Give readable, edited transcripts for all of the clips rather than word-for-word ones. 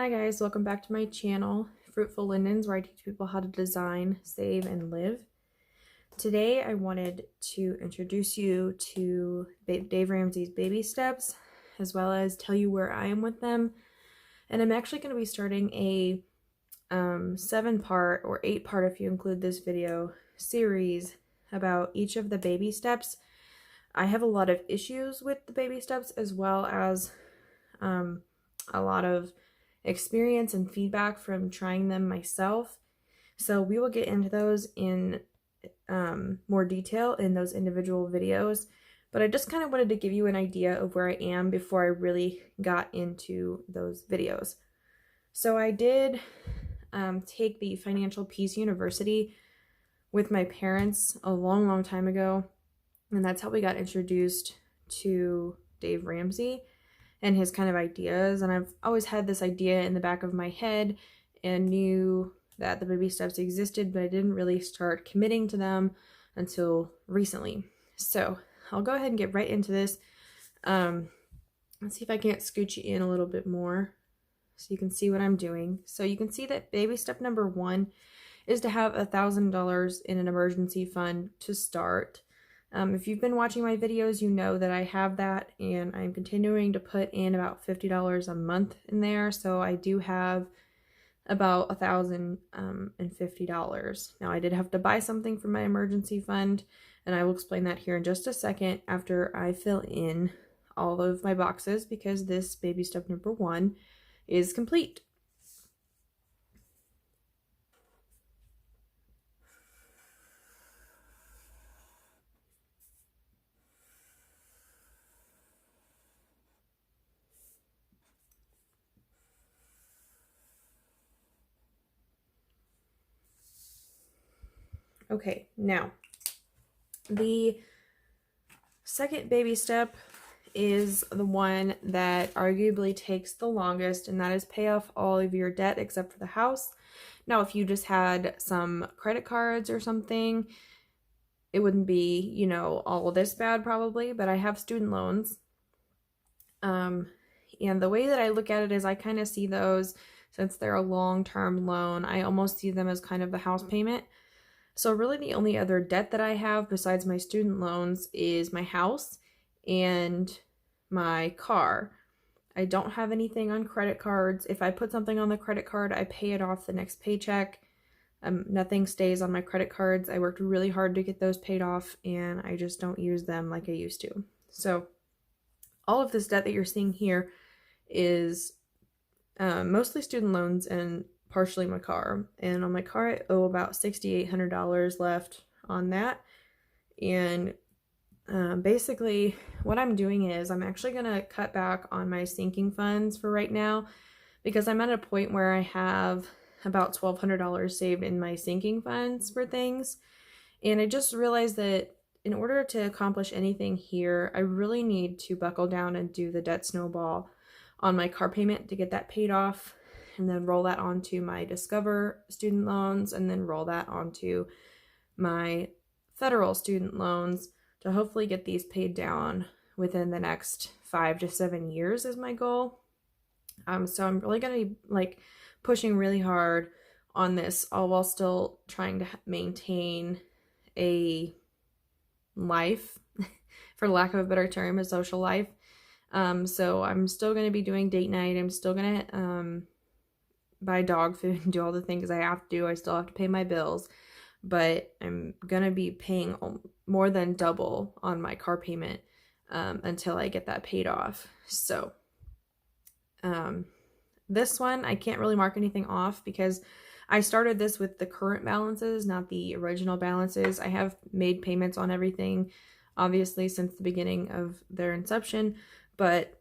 Hi guys, welcome back to my channel, Fruitful Lindens, where I teach people how to design, save, and live. Today I wanted to introduce you to Dave Ramsey's baby steps, as well as tell you where I am with them. And I'm actually going to be starting a 7-part or 8-part, if you include this video, series about each of the baby steps. I have a lot of issues with the baby steps, as well as a lot of experience and feedback from trying them myself. So we will get into those in more detail in those individual videos, but I just kind of wanted to give you an idea of where I am before I really got into those videos. So I did take the Financial Peace University with my parents a long time ago, and that's how we got introduced to Dave Ramsey and his kind of ideas. And I've always had this idea in the back of my head and knew that the baby steps existed, but I didn't really start committing to them until recently. So I'll go ahead and get right into this. Let's see if I can't scooch you in a little bit more so you can see what I'm doing. So you can see that baby step number 1 is to have $1,000 in an emergency fund to start. If you've been watching my videos, you know that I have that, and I'm continuing to put in about $50 a month in there. So I do have about $1,050. Now, I did have to buy something for my emergency fund, and I will explain that here in just a second after I fill in all of my boxes, because this baby step number 1 is complete. Okay, now the second baby step is the one that arguably takes the longest, and that is pay off all of your debt except for the house. Now, if you just had some credit cards or something, it wouldn't be, you know, all this bad probably, but I have student loans. And the way that I look at it is I kind of see those, since they're a long-term loan, I almost see them as kind of the house payment. So really the only other debt that I have besides my student loans is my house and my car. I don't have anything on credit cards. If I put something on the credit card, I pay it off the next paycheck. Nothing stays on my credit cards. I worked really hard to get those paid off, and I just don't use them like I used to. So all of this debt that you're seeing here is mostly student loans and partially my car. And on my car, I owe about $6,800 left on that. And basically what I'm doing is I'm actually going to cut back on my sinking funds for right now, because I'm at a point where I have about $1,200 saved in my sinking funds for things. And I just realized that in order to accomplish anything here, I really need to buckle down and do the debt snowball on my car payment to get that paid off, and then roll that onto my Discover student loans, and then roll that onto my federal student loans to hopefully get these paid down within the next 5 to 7 years is my goal. So I'm really going to be like pushing really hard on this, all while still trying to maintain a life, for lack of a better term, a social life. So I'm still going to be doing date night. I'm still going to buy dog food and do all the things I have to do. I still have to pay my bills, but I'm going to be paying more than double on my car payment until I get that paid off. So this one, I can't really mark anything off because I started this with the current balances, not the original balances. I have made payments on everything, obviously, since the beginning of their inception, but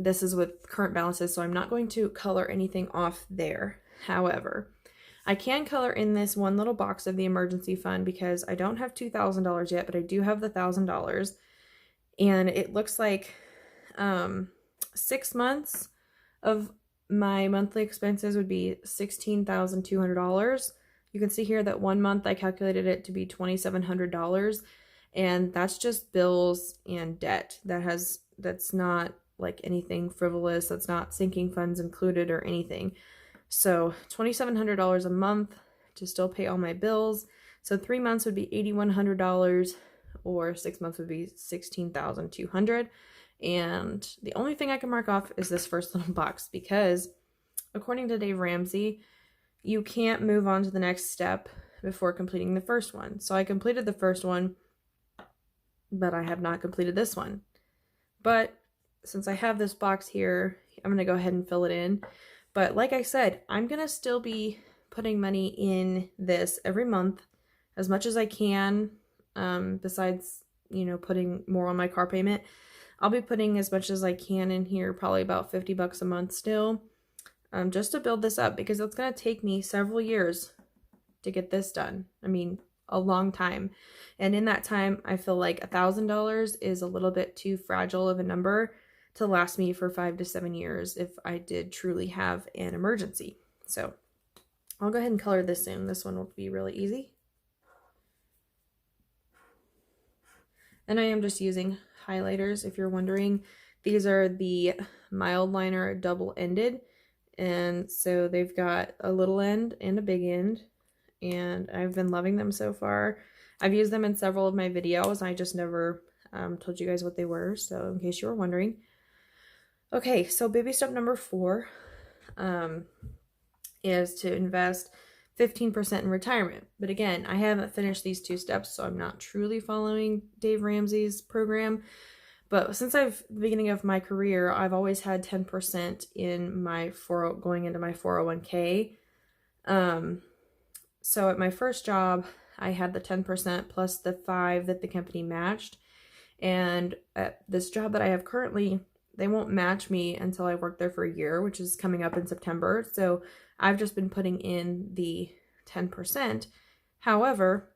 this is with current balances, so I'm not going to color anything off there. However, I can color in this one little box of the emergency fund because I don't have $2,000 yet, but I do have the $1,000. And it looks like 6 months of my monthly expenses would be $16,200. You can see here that 1 month I calculated it to be $2,700, and that's just bills and debt. That's not like anything frivolous. That's not sinking funds included or anything. So $2,700 a month to still pay all my bills. So 3 months would be $8,100, or 6 months would be $16,200. And the only thing I can mark off is this first little box, because according to Dave Ramsey, you can't move on to the next step before completing the first one. So I completed the first one, but I have not completed this one. But since I have this box here, I'm going to go ahead and fill it in. But like I said, I'm going to still be putting money in this every month as much as I can, besides, you know, putting more on my car payment. I'll be putting as much as I can in here, probably about $50 a month still, just to build this up, because it's going to take me several years to get this done. I mean, a long time. And in that time, I feel like $1,000 is a little bit too fragile of a number to last me for 5 to 7 years if I did truly have an emergency. So I'll go ahead and color this in. This one will be really easy. And I am just using highlighters, if you're wondering. These are the mild liner double-ended, and so they've got a little end and a big end, and I've been loving them so far. I've used them in several of my videos. I just never told you guys what they were, so in case you were wondering. Okay, so baby step number 4 is to invest 15% in retirement. But again, I haven't finished these 2 steps, so I'm not truly following Dave Ramsey's program. But since the beginning of my career, I've always had 10% in my going into my 401k. So at my first job, I had the 10% plus the 5 that the company matched. And at this job that I have currently, they won't match me until I work there for a year, which is coming up in September. So I've just been putting in the 10%. However,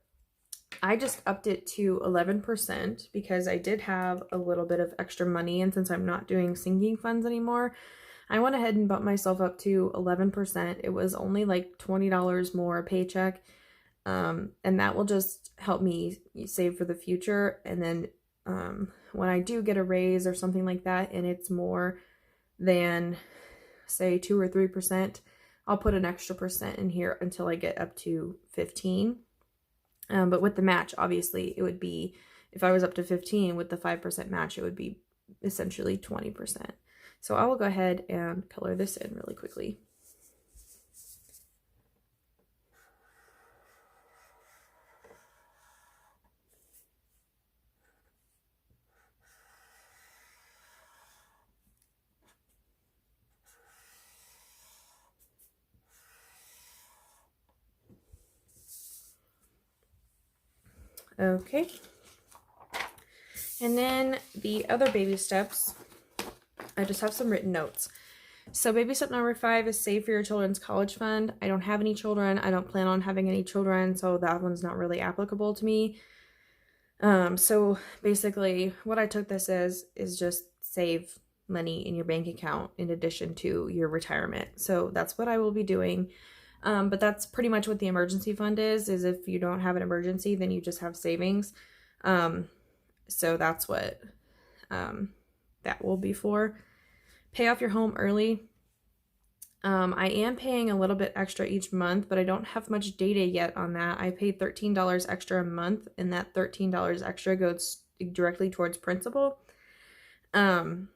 I just upped it to 11% because I did have a little bit of extra money. And since I'm not doing sinking funds anymore, I went ahead and bumped myself up to 11%. It was only like $20 more a paycheck. And that will just help me save for the future. And then when I do get a raise or something like that, and it's more than, say, 2 or 3%, I'll put an extra percent in here until I get up to 15. But with the match, obviously, it would be, if I was up to 15 with the 5% match, it would be essentially 20%. So I will go ahead and color this in really quickly. Okay, and then the other baby steps, I just have some written notes. So baby step number 5 is save for your children's college fund. I don't have any children. I don't plan on having any children, so that one's not really applicable to me. So basically what I took this as is just save money in your bank account in addition to your retirement. So that's what I will be doing. But that's pretty much what the emergency fund is if you don't have an emergency, then you just have savings. So that's what that will be for. Pay off your home early. I am paying a little bit extra each month, but I don't have much data yet on that. I paid $13 extra a month, and that $13 extra goes directly towards principal. And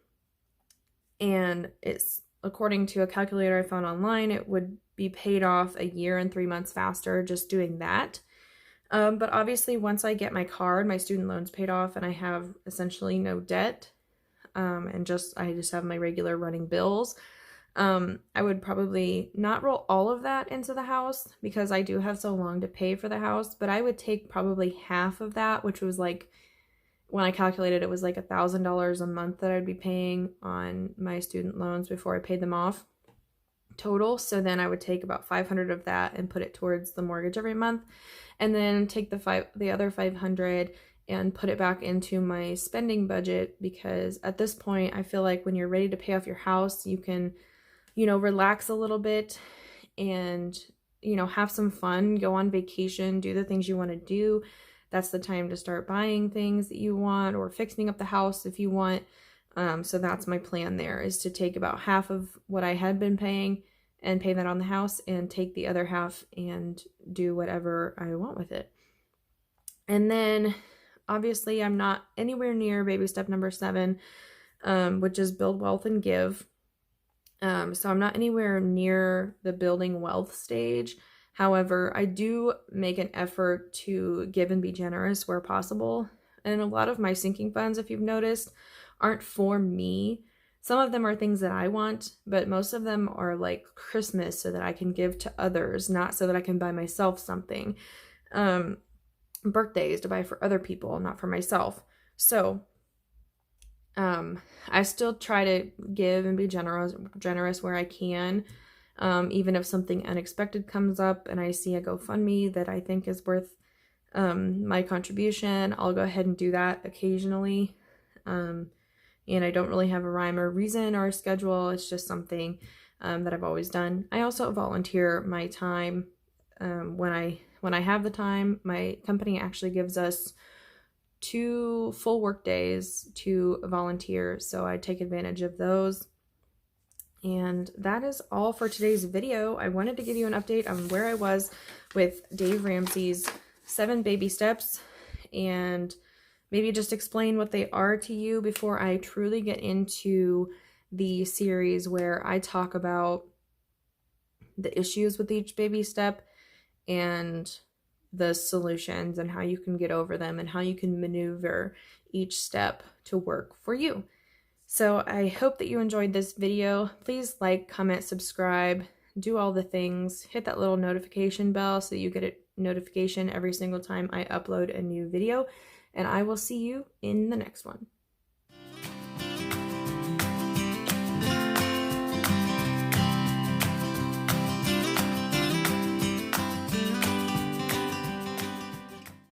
it's, according to a calculator I found online, it would be paid off a year and 3 months faster just doing that. But obviously once I get my card, my student loans paid off, and I have essentially no debt, and I just have my regular running bills, I would probably not roll all of that into the house because I do have so long to pay for the house, but I would take probably half of that, which was like, when I calculated, it was like $1,000 a month that I'd be paying on my student loans before I paid them off total. So then I would take about 500 of that and put it towards the mortgage every month, and then take the other 500 and put it back into my spending budget, because at this point I feel like when you're ready to pay off your house, you can, relax a little bit and, have some fun, go on vacation, do the things you want to do. That's the time to start buying things that you want or fixing up the house if you want. So that's my plan there, is to take about half of what I had been paying and pay that on the house, and take the other half and do whatever I want with it. And then obviously I'm not anywhere near baby step number 7, which is build wealth and give. So I'm not anywhere near the building wealth stage. However, I do make an effort to give and be generous where possible. And a lot of my sinking funds, if you've noticed, aren't for me. Some of them are things that I want, but most of them are like Christmas so that I can give to others, not so that I can buy myself something. Birthdays to buy for other people, not for myself. So I still try to give and be generous where I can. Even if something unexpected comes up and I see a GoFundMe that I think is worth my contribution, I'll go ahead and do that occasionally. And I don't really have a rhyme or reason or a schedule. It's just something that I've always done. I also volunteer my time when I have the time. My company actually gives us 2 full work days to volunteer, so I take advantage of those. And that is all for today's video. I wanted to give you an update on where I was with Dave Ramsey's 7 baby steps, and maybe just explain what they are to you before I truly get into the series where I talk about the issues with each baby step and the solutions and how you can get over them and how you can maneuver each step to work for you. So I hope that you enjoyed this video. Please like, comment, subscribe, do all the things. Hit that little notification bell so you get a notification every single time I upload a new video. And I will see you in the next one.